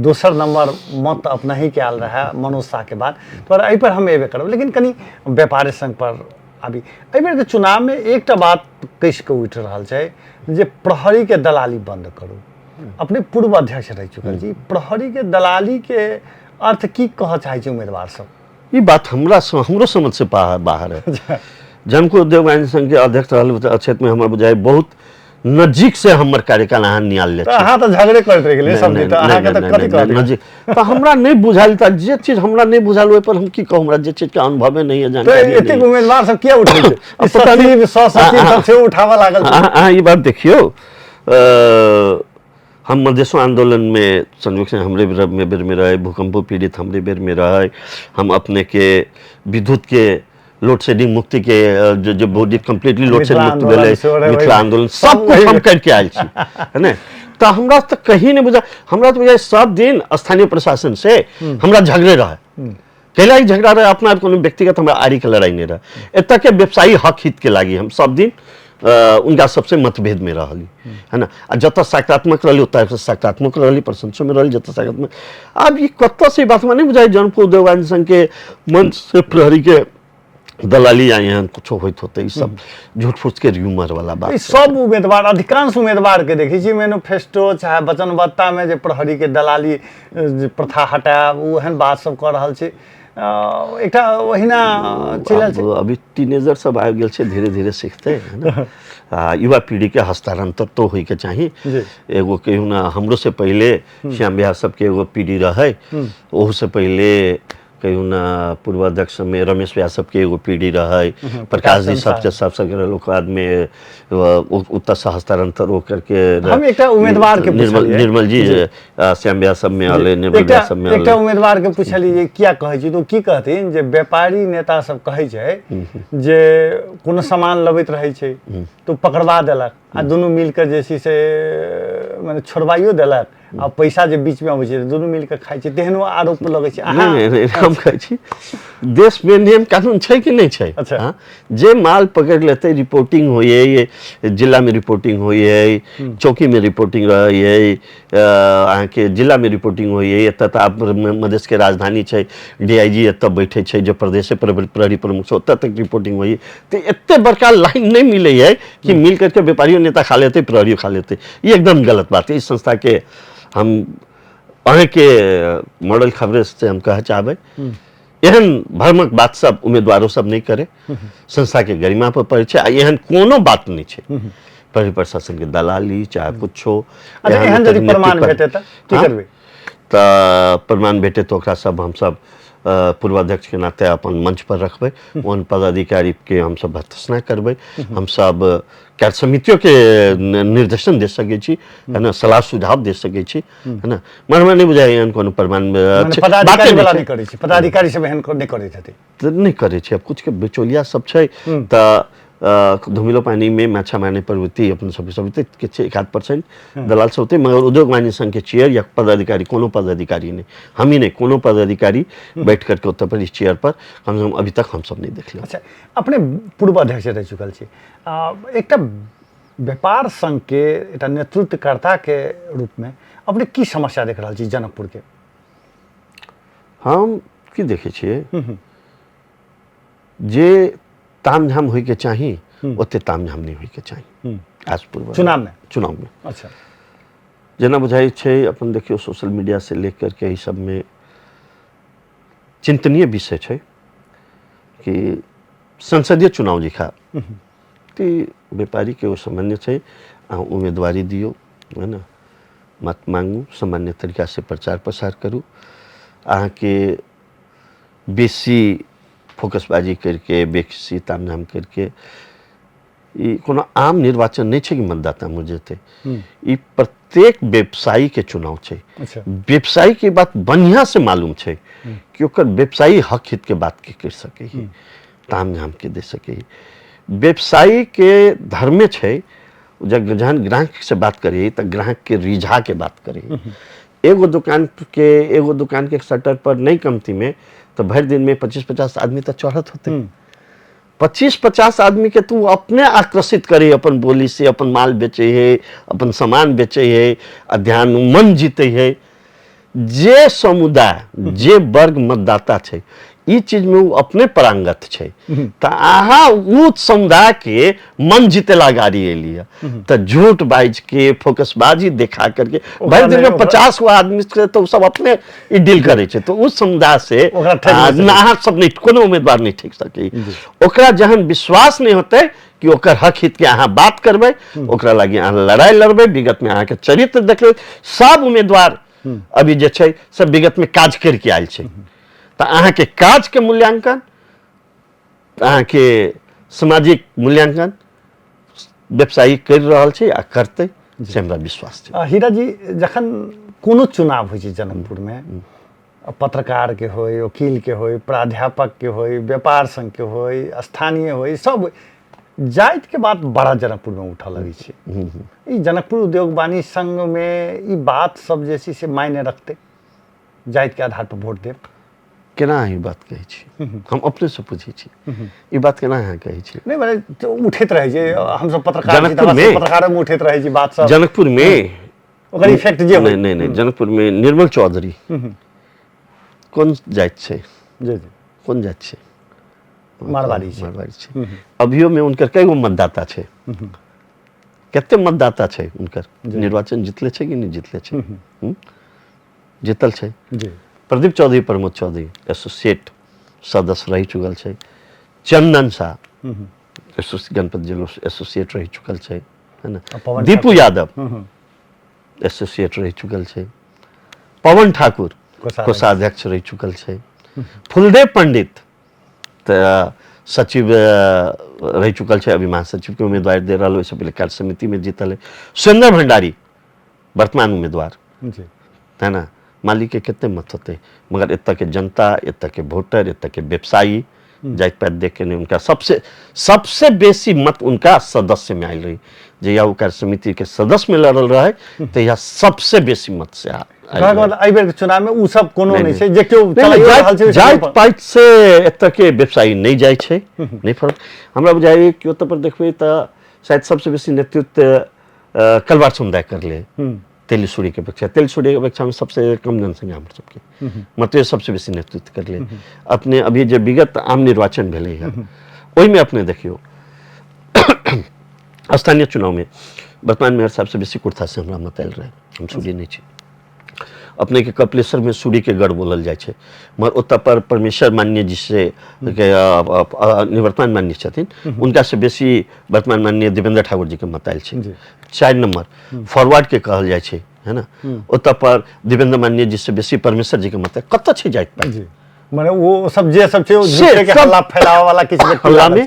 दोसर नंबर मत अपना ही के आयल रहा मनोज शाह के बाद, तो एहि पर हम एबे करब। लेकिन कनी व्यापारी संघ पर आबी। एहि बेर के चुनाव में एकटा बात कस के उठि रहल छै जे प्रहरी के दलाली बंद करू। अपने पूर्व अध्यक्ष रह चुकल जी, प्रहरी के दलाली के अर्थ की कह चाहे छै उम्मीदवार सब? ये बात हमरो समझ से बाहर है। जनको उद्योग वाणिज्य संघ के अध्यक्ष रहल क्षेत्र में हमरा बुझाय बहुत नजदीक से हमर कार्यकाल अहाँ नियाल ले छी। अहाँ तऽ झगड़े करैत रह गेलिए सब दिन, तऽ अहाँ के तऽ कथि कहलिए नजदीक तऽ हमरा नहीं बुझाइल, त जे चीज हमरा नहीं बुझाइल ओइ पर हम की कहूं, हमरा जे चीज के अनुभव नहीं है, जानकारी तो एते उम्मीदवार सब किया उठै छै? सचिव सचिव सब से उठावा लागल छै। अहाँ ये बात देखियो, हम मधेशो आंदोलन में संरक्षण हमरे बेर में रहे, भूकंप पीड़ित हमरे बेर में रहे, हम अपने के विद्युत के लोड शेडिंग मुक्ति के जो बॉडी कंप्लीटली लोड शेडिंग मुक्त भेलै, मिथिला आंदोलन सब कुछ हम करके आयल छी, है ना। तो हमरा तो कहीं नहीं बुझा, हमरा तो बुझाय सब दिन स्थानीय प्रशासन से हमरा झगड़े रहे। कैला झगड़ा रहे, अपना कोनो व्यक्तिगत हमरा आरी के लड़ाई नहीं रहे। एतक के व्यवसायी हक हित के लागी हम सब दिन उनका सबसे मतभेद में रहली, है ना। जत सकारात्मक रही उत सकारात्मक रही, प्रशंसा में रही जत सकारात्मक। अब ये कत से बात में नहीं बुझाई, जनपद उद्योग वाणिज्य संघ के मंच से प्रहरी के दलाली आए हैं, कुछ होते होते ये सब झूठ फूस के र्यूमर वाला बात। सब उम्मीदवार, अधिकांश उम्मीदवार के देखी छी मैनिफेस्टो चाहे वचनबद्धता में जे प्रहरी के दलाली प्रथा हटायब, ओहन बात सब कर रहल छी। एकटा ओहिना चलल छै। अभी टीनेजर सब आबि गेल छै, धीरे धीरे सीखते है ना। युवा पीढ़ी के हस्तांतरण तो होय के चाहिए। एगो कहूँ ना, हमरो से पहले श्याम बिहार सबके एगो पीढ़ी रहे, ओहू से पहले कहूँ ना पूर्व अध्यक्ष में रमेश व्यास के एगो पीढ़ी रहे, प्रकाश जी सबके लोक बाद में उत्तर से हस्तांतर हो करके हम एकटा उम्मीदवार के निर्मल जी श्याम व्यास सब में आले, निर्मल व्यास सब में आले। एकटा उम्मीदवार के पूछलिए क्या कहै छी, तो की कहथिन जे व्यापारी नेता सब कहै छै जे कोनो सामान लबैत रहै छै तो पकड़वा देलक, आ दुनू मिलकर जे छै से माने छोड़वाइयो देलक, आ पैसा जे बीच में अबै छै दुनू मिलकर खाइ छै, तेहनो आरोप लगै छै। नहीं हम कहै छी देश में नियम कानून छै कि नहीं छै। अच्छा। जे माल पकड़ लेते, रिपोर्टिंग होइए, जिला में रिपोर्टिंग होइए, चौकी में रिपोर्टिंग रहिए, अहाँ के जिला में रिपोर्टिंग होइए, एत आप मधेश के राजधानी छै, डीआईजी एत बैठे छै, जो प्रदेश प्रहरी प्रमुख ओत तक रिपोर्टिंग होइए, तो एते बड़का लाइन नहीं मिले है कि मिल करके व्यापारियों नेता खा लेते, प्रहरियों खा लेते। ये एकदम गलत बात है। इस संस्था के हम अहें के मॉडल खबरें से हम कह चाहबे, एहन भ्रमक बात सब उम्मीदवारों सब नहीं करे, संस्था के गरिमा पर पड़े छै। एहन कोनो बात नहीं छै, प्रहरी प्रशासन के दलाली चाहे कुछ हो। एहन यदि प्रमाण भेटे त की करबे? त प्रमाण भेटे तो ओकरा सब हम सब पूर्वाध्यक्ष के नाते अपन मंच पर रखबे, उन पदाधिकारी के हम सब भर्त्सना करबे, हम सब कार्य समितियों के निर्देशन दे सके छी, है ना, सलाह सुझाव दे सके छी, है ना। मन में नहीं बुझाय एहन कोनो प्रमाण पदाधिकारी वाला नहीं करे छी, पदाधिकारी सब एहन नहीं करे छथि, तो नहीं करे छी। अब कुछ के बिचौलिया सब छै, त धुमिलो पानी में माछा मारने प्रवृत्ति अपन सब के 1-8% दलाल सब होते, मगर उद्योग वाणिज्य संघ के चेयर या पदाधिकारी, कोनो पदाधिकारी नहीं, हम ही नहीं, कोनो पदाधिकारी बैठ करके उत्तर पर इस चेयर पर कम से कम अभी तक हम सब नहीं देख लिया। अच्छा, अपने पूर्व अध्यक्ष रह चुकल छी, एकटा व्यापार संघ के एकटा नेतृत्वकर्ता के रूप में अपने की समस्या देख रहल छी जनकपुर के? हम की देखे छिए जे तामझाम होय के चाहिए ओते तामझाम नहीं होय के चाहिए आज पूर्व चुनाव में। अच्छा, जना बुझाई छै, अपन देखियो सोशल मीडिया से लेकर के ई सब में चिंतनीय विषय छै कि संसदीय चुनाव जिखा ती व्यापारी के वो सामान्य छै, उम्मीदवारी दियो, है ना, मत मांगू, सामान्य तरीका से प्रचार प्रसार करू, अहाँ के बेसी फोकसबाजी करके, बेसी तामझाम करके कोनो आम निर्वाचन नहीं छै कि मतदाता मुझे जेते। ई प्रत्येक व्यवसायी के चुनाव छै। अच्छा। व्यवसायी की बात बढ़िया से मालूम छै कि ओकर व्यवसायी हक हित के बात के कर सके, तामझाम के दे सके। व्यवसायी के धर्म छै जब जहन ग्राहक से बात करिए तो ग्राहक के रिझा के बात करिए, एगो दुकान के शटर पर नहीं कमती में तो भर दिन में 25-50 आदमी तो चढ़त होते। 25-50 आदमी के तू अपने आकर्षित करे, अपन बोली से अपन माल बेचे है, अपन सामान बेचे है, अध्यान मन जीते है। जे समुदाय जे वर्ग मतदाता है ई चीज में वो अपने परांगत है तो अहाँ उ समुदाय के मन जीतेला गाड़ी लिया तो झूठ बाज के फोकसबाजी दिखा करके भाई दिन में 50 गो आदमी से तो सब अपने ई डील करे छे। तो उस समुदाय से अहाँ सब नहीं कोनो उम्मीदवार नहीं ठेक सके। ओकरा जहन विश्वास नहीं होते कि ओकर हक हित के अहाँ बात करबे, ओकरा लागी अहाँ लड़ाई लड़बे, विगत में अहाँ के चरित्र देखबे। सब उम्मीदवार अभी जे छै सब विगत में काज करके आयल छै तो अहाँ के काज के मूल्यांकन, अहाँ के सामाजिक मूल्यांकन व्यवसायी कर रहल छै आ करते से हमरा विश्वास छै। हीरा जी, जखन कोनो चुनाव होइ छै जनकपुर में, पत्रकार के होय, वकील के होय, प्राध्यापक के होय, व्यापार संघ के होय, स्थानीय होय, सब जाति के बात बड़ा जनकपुर में उठा लगी छै। ई जनकपुर उद्योग वाणिज्य संघ में ई बात सब जैसी से मायने रखते, जाति के आधार पर वोट देव केना ई बात कहै छी? हम अपने से पूछै छी ई बात केना अहाँ कहै छी? नहीं माने तो उठैत रहे छै, हम सब पत्रकारों में उठैत रहे छै बात सब। जनकपुर में ओकर इफेक्ट जे नहीं नहीं नहीं, जनकपुर में निर्मल चौधरी कौन जाति छै? जी जी, कौन जाति छै? मारवाड़ी छै। मारवाड़ी छै। अभियो में उनकर कई गो मतदाता छै? कते मतदाता छै उनकर? निर्वाचन जितले छै कि नहीं जितले छै? जीतल छै। जी। प्रदीप चौधरी, प्रमोद चौधरी एसोसिएट सदस्य रह चुकल छै। चंदन शाह गणपत जिला एसोसिएट रह चुकल छै, है ना। दीपू यादव एसोसिएट रह चुकल छै। पवन ठाकुर कोषाध्यक्ष रह चुकल छै। फुलदेव पंडित सचिव रह चुकल है, अभी महासचिव के उम्मीदवार दे रहा, इससे पहले कार्य समिति में जीतल है। सुरेंद्र भंडारी वर्तमान उम्मीदवार है ना। मालिक के कितने मत होते, मगर इतना के जनता, इतना के वोटर, इतना के व्यवसायी जाति पात देख के नहीं, उनका सबसे बेसी मत उनका सदस्य में आयल रही। जहिया वो कार्य समिति के सदस्य में लड़ल रहे तो यह सबसे बेसी मत से चुनाव में उ सब कोनो नहीं छै जे जाइत पाइत से एतऽ के व्यवसायी नहीं जाय छै, नहीं फर्क। हमरा बुझाइ कि ओतऽ पर देखबै तऽ शायद सबसे बेसी नेतृत्व कलवार समुदाय कर ले तेलीसुरी के अपेक्षा। तेलीसुरी के अपेक्षा में सबसे कम जनसंख्या हमर सबके, मतलब सबसे बेसी नेतृत्व कर ले। अपने अभी जे विगत आम निर्वाचन भेलै है ओहि में अपने देखियो स्थानीय चुनाव में वर्तमान मेयर साहब से बेसी कुर्था से हमरा मत आयल रहे। हम सूरी नहीं छी, अपने के कपिलेश्वर में सूरी के गढ़ बोलल जाए छे, मगर ओतऽ पर परमेश्वर मान्य जी से निवर्तमान मान्य छथिन, उनका से बेसी वर्तमान मान्य देवेंद्र ठाकुर जी के मत आयल छे। 4 नंबर फॉरवर्ड के कहल जाए छे, है ना। ओतऽ पर देवेंद्र मान्य जी से बेसी परमेश्वर जी के मत कत छे जाइत पाइत। माने वो सब जे सब छे ओ झूठे के हल्ला फैलावे वाला किछ हल्ला में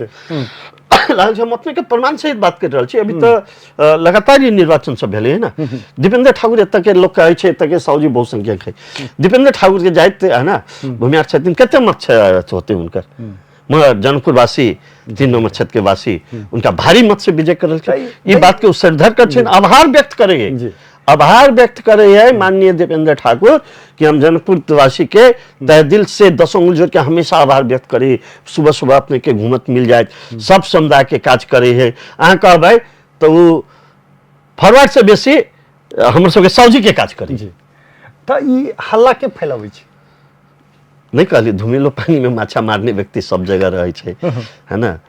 लाल हम अपने के प्रमाण सहित बात कर रहा छे। अभी तो लगातार ये निर्वाचन सब भेले है ना। दीपेंद्र ठाकुर एतऽ के लोग कहे छे, एतऽ के साउजी बहुसंख्यक है। दीपेंद्र ठाकुर के जाइत है ना, भूमिहार छथिन, कते मत होते उनकर, मगर जनकपुर वासी 3 नंबर छत के वासी उनका भारी मत से विजय करल छे। ये बात के उसरधर कर छे, आभार व्यक्त करेंगे, आभार व्यक्त करे है माननीय दीपेंद्र ठाकुर कि हम जनकपुर वासी के तहे दिल से 10 उंगली जोड़ के हमेशा आभार व्यक्त करे। सुबह सुबह अपने के घूमत मिल जाए, सब समुदाय के काज करे है। अहाँ कहबै तो वो फॉरवर्ड से बेसी हमर सबके साउजी के काज करे। तो ई हल्ला के फैलावे छै? नहीं कहली, धुमिलो पानी में माछा मारने व्यक्ति सब जगह रहे छे, है ना।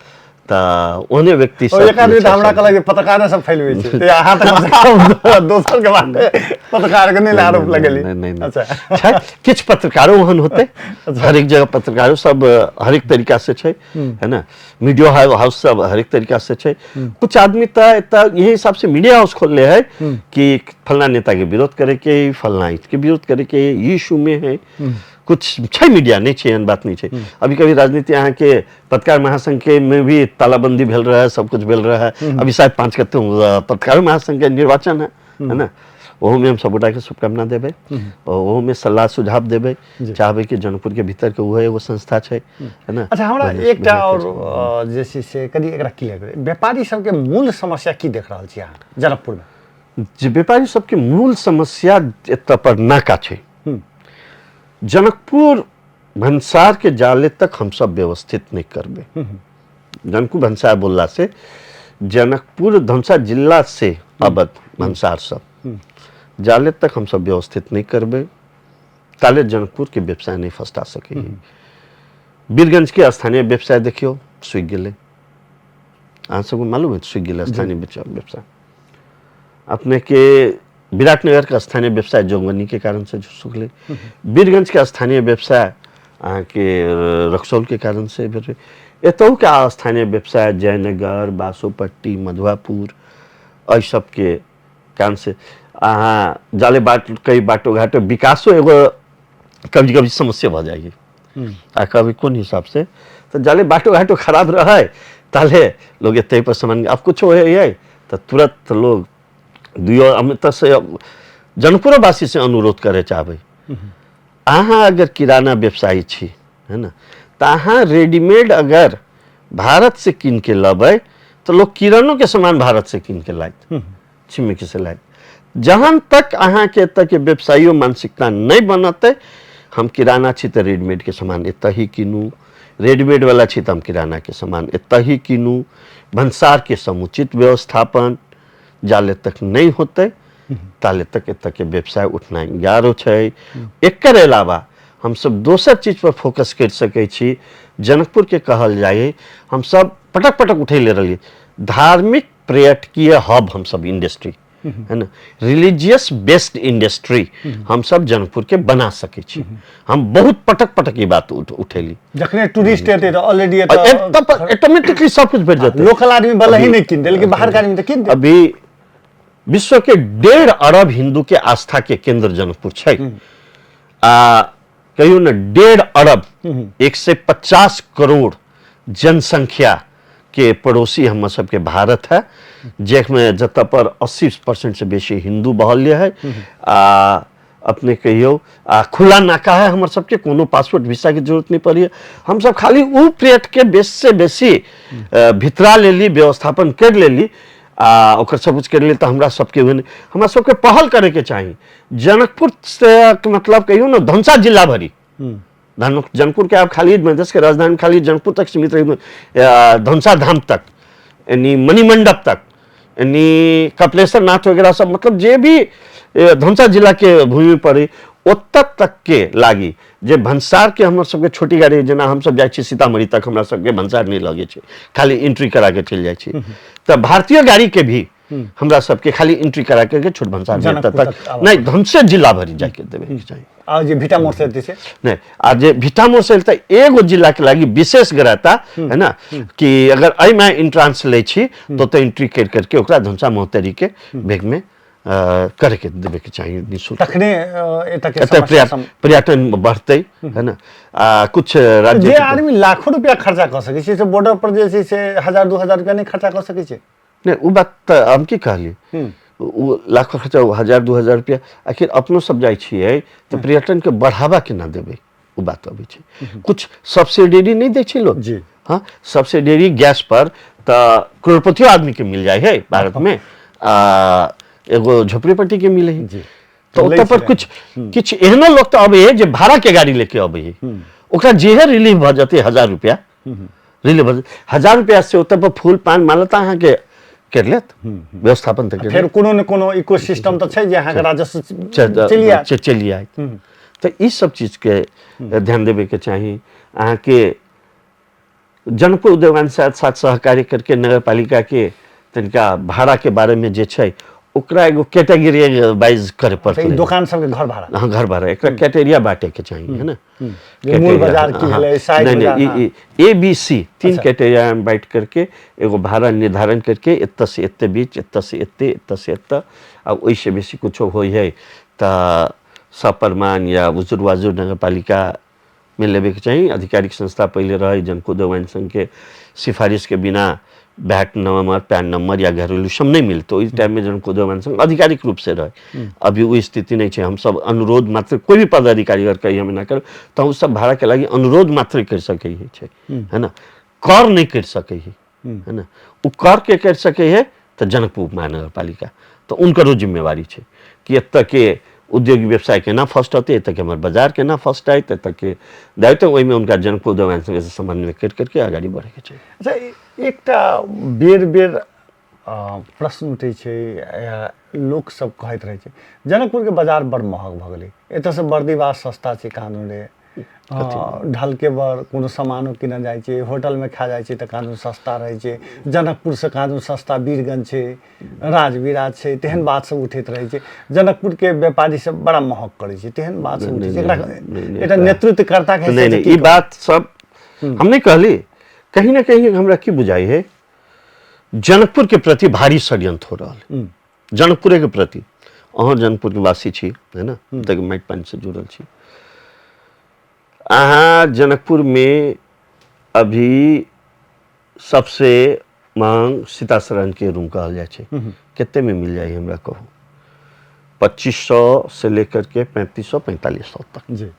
ओने व्यक्ति सब एक आदमी हमरा कहला कि पत्रकार सब फैलवे छै, ते अहाँ त दोसर के बात पत्रकार के नहीं आरोप लगेली। नहीं अच्छा किछ पत्रकारों वहन होते, हर एक जगह पत्रकारों सब हर एक तरीका से छै, है ना। मीडिया हाउस सब हर एक तरीका से छै। कुछ आदमी त यही हिसाब से मीडिया हाउस खोल ले है कि फलना नेता के विरोध करे के, फलना इसके विरोध करे के, ये इशू में है। कुछ छै मीडिया नहीं छै, एहन बात नहीं छै। अभी कभी राजनीति यहाँ के पत्रकार महासंघ के में भी तालाबंदी भेल रहा है, सब कुछ भेल रहा है। अभी शायद 5 कते पत्रकार महासंघ के निर्वाचन है ना। वह में हम सबूटा के शुभकामना देवे और वह में सलाह सुझाव देवे, चाहबे कि जनकपुर के भीतर के वो एगो संस्था छै, है ना। अच्छा हमरा एकटा और जैसे से कदी एकरा क्लियर करे, व्यापारी सब के मूल समस्या की देख रहल छी अहाँ जनकपुर में? जे व्यापारी सबके मूल समस्या एत पर नाका छे। जनकपुर भंसार के जाले तक हम सब व्यवस्थित नहीं करबे। जनकपुर भंसार बोलला से जनकपुर धमसा जिला से अबद भंसार सब जाले तक हम सब व्यवस्थित नहीं करबे, ताले जनकपुर के व्यवसाय नहीं फंसा सके। बीरगंज के स्थानीय व्यवसाय देखियो सुख गेले, अहाँ सबको मालूम है सुख गेले स्थानीय व्यवसाय। अपने के विराटनगर का स्थानीय व्यवसाय जोगबनी के कारण से सुख ले, बीरगंज के स्थानीय व्यवसाय के रक्सौल के कारण से, एतौ के स्थानीय व्यवसाय जयनगर, बासोपट्टी, मधुआपुर ऐ सब के कारण से अहाँ जाले बाट कई बाटो घाटो विकासो एगो कभी कभी समस्या भ जाएगी। आ कभी कौन हिसाब से तो जाले बाटो घाटो खराब रहे ताले लोग एते पर सामान अब कुछ है तो तुरंत लोग दुयो अमृत से जनपुर वासी से अनुरोध करे चाहबे, अहाँ अगर किराना व्यवसायी छी है ना, तो अहाँ रेडीमेड अगर भारत से किन के लबे तो लोग किरानों के सामान भारत से किन के लायत, छिमेकी से लायत। जहां तक अहाँ के तक व्यवसायियों मानसिकता नहीं बनते, हम किराना छी तो रेडीमेड के सामान एत ही किनू, रेडीमेड वाला छी तो हम किराना के सामान एत ही किनू। भंसार के समुचित व्यवस्थापन जाले तक नहीं होते ताले तक एत के व्यवसाय उठना ग्यारो है। एकर अलावा हम सब दोसर चीज पर फोकस कर सके छी। जनकपुर के कहल जाए हम सब पटक पटक उठेले रहिए धार्मिक पर्यटकीय हब, हम सब इंडस्ट्री है ना, रिलीजियस बेस्ड इंडस्ट्री हम सब जनकपुर के बना सके छी। हम बहुत पटक पटक ये बात उठेली। जखने टूरिस्ट एते तो ऑलरेडी ऑटोमेटिकली सब कुछ भेज जाते। लोकल आदमी भले ही नहीं किनते, लेकिन बाहर का आदमी तो किनते। अभी विश्व के 1.5 अरब हिंदू के आस्था के केंद्र जनकपुर है। कहियो न 1.5 अरब 150 करोड़ जनसंख्या के पड़ोसी हम सबके भारत है, जेमे जत पर 80% से बेसी हिंदू बहल्य है। अपने कहियो खुला नाका है हमर सबके, कोनो पासपोर्ट वीसा की जरूरत नहीं पड़ी है। हम सब खाली उ पर्यटक के बेस से बेसी भितरा लेली, व्यवस्थापन कर लेली, ओकर सब कुछ कर ले तो हमरा सबके पहल करे के चाहिए। जनकपुर से मतलब कहियो ना धमसा जिला भरी, जनकपुर के आप खाली देश के राजधानी खाली जनकपुर तक सीमित रही, धमसा धाम तक यानी मणिमंडप तक यानी कपिलेश्वर नाथ वगैरह सब, मतलब जे भी धमसा जिला के भूमि पर ओतक तक के लागी जे भंसार के हमर सबके छोटी गाड़ी जना हम सब जाय छी सीतामढ़ी तक, हमरा सबके भंसार नहीं लगे छे, खाली एंट्री करा के चल जाय छी। तो भारतीय गाड़ी के भी हमरा सबके खाली एंट्री करा के छोट भंसार तक नहीं धमसे जिला भरी जाके देवे के चाहिए। आ जे भीटा मोड़ से दिसे नहीं, आ जे भीटा मोड़ से त एगो जिला के लागी विशेष गराता है ना कि अगर आई मैं इंट्रांस ले छी तो एंट्री कर करके ओकरा धमसा मोहतरी के बैग में करे के देवे के चाहिए निःशुल्क। तखने एतक के पर्यटन बढ़ते है ना। कुछ राज्य जे आदमी लाखों रुपया खर्चा कर सके छै से बॉर्डर पर जे छै से 1000-2000 रुपया नहीं खर्चा कर सके छै। नहीं वो बात तो हम की कहली, वो लाखों खर्चा 1000-2000 रुपया आखिर अपनो सब जाय छियै तो पर्यटन के बढ़ावा केना देबे, वो बात अबै छै। कुछ सब्सिडी नहीं दै छै लोग जी, हाँ सब्सिडी गैस पर तो करोड़पतियों आदमी के मिल जाए है भारत में, एगो झोपड़ीपट्टी के मिले है। तो उतर पर कुछ एहनो लोग तो अबे है जे भाड़ा के गाड़ी लेके अबे है, ओकरा जेहे रिलीफ भ जाते 1000 रुपया रिलीफ 1000 रुपया से उतर पर फूल पान माला त अहाँ के कर लेत व्यवस्थापन तक फिर कोनो न कोनो इकोसिस्टम तो छै जे अहाँ के राजस्व चलिए आए। तो इस सब चीज के ध्यान देवे के चाहिए। अहाँ के जनकपुर उद्योगवान साथ सहकार्य करके नगर पालिका के तनिका भाड़ा के बारे में जे छै ओकरा एगो कैटेगरी वाइज करे पड़ते है। दुकान सब के घर भाड़ा, हाँ घर भाड़ा एकरा कैटेरिया बांटे के चाहिए है ना। मूल बाजार की है, साइड बाजार, ABC 3 कैटेरिया में बांट करके एगो भाड़ा निर्धारण करके एत से एते बीच, एत से एत आ ओइसे बेसी कुछ होई है त सपरमान या बुजुर्ग नगर पालिका में लेवे के चाहिए। आधिकारिक संस्था पहले रहे जनकपुर उद्योगवान संघ के सिफारिश के बिना बैट नंबर, पैन नंबर या घरेलू श्रम नहीं मिलते। इस टाइम में जनकपुर उद्योगवान संघ आधिकारिक रूप से रहे, अभी वो स्थिति नहीं है। हम सब अनुरोध मात्र, कोई भी पदाधिकारी अगर कहीं हमें ना कर तो हम सब भाड़ा के लगी अनुरोध मात्र कर सके है ना, कर नहीं कर सके है ना। वो कर के कर सके है तो जनकपुर महानगर पालिका तो उनकरो जिम्मेवारी है कि एत के उद्योगी व्यवसाय केना फर्स्ट होते, एत के हमारे बाजार केना फर्स्ट आए, एत के दायित्व वही में उनका जनकपुर दवान संगे से समन्वय करके आगे बढ़े के चाहिए। अच्छा, एकटा बेर बेर प्रश्न उठे छै, लोक सब कहत रहे छै जनकपुर के बाजार बड़ महग भ गेलै, एतऽ से बर्दीवास सस्ता छै कानून रे, ढल के बर कोनो सामानो किनल जाइ छै, होटल में खा जाइ छै तऽ कानून सस्ता रहे छै, जनकपुर से कानून सस्ता वीरगंज छै, राजविराज छै, तेहन बात सब उठैत रहे छै, जनकपुर के व्यापारी सब बड़ा महग करे छै, तेहन बात सब उठै छै। एकरा नेतृत्वकर्ता के नहीं ई बात सब हम नहीं कहली, कहीं ना कहीं हमरा की बुझाई है जनकपुर के प्रति भारी षड्यंत्र हो रहा है, जनकपुर के प्रति। अहाँ जनकपुर के वासी छी है ना, तक माटि पानी से जुड़ल छी। अहाँ जनकपुर में अभी सबसे मांग सीतासरण के रूम कहल जाए छे, कितने में मिल जाए हमरा कहू? 2500 से लेकर के 3500-4500 तक जी।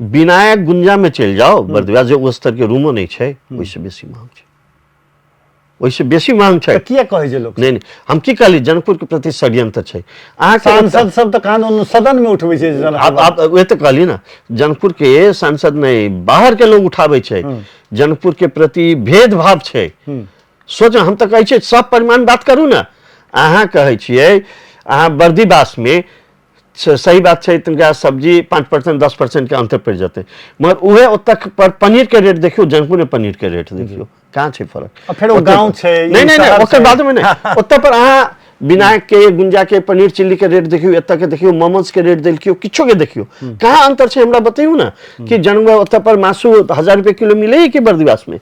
विनायक गुंजा में चल जाओ, बर्दवा जो उस स्तर के रूमो नहीं है, वैसे बेसी मांग है, वैसे बेसी मांग है। किया कहे जे लोग? नहीं हम की कहली जनकपुर के प्रति षड्यंत्र है। सांसद सब तो कानून सदन में उठबै छै, आप वे तो कहली ना, जनकपुर के सांसद नहीं बाहर के लोग उठावे छै, जनकपुर के प्रति भेदभाव है। सोचो हम तो कहे छियै सब परिमाण बात करू ना, अहाँ कहे छियै अहाँ बर्दीवास में सही बात है, तनिका सब्जी 5% 10% के अंतर पड़ जाते, मगर उहे ओतक पर पनीर के रेट देखियो, जनकपुर में पनीर के रेट देखियो कहाँ छै फर्क। फिर वो गांव छै, नहीं ओकर बाद में नहीं, ओतऽ पर अहाँ विनायक के गुंजा के पनीर चिल्ली के रेट देखियो, एतऽ के देखियो, मोमोज के रेट देखियो, किछो के देखियो, कहाँ अंतर छै हमरा बताइयो ना। कि जनकपुर ओतऽ पर मासु 1000 रुपए किलो मिले कि बर्दीवास में?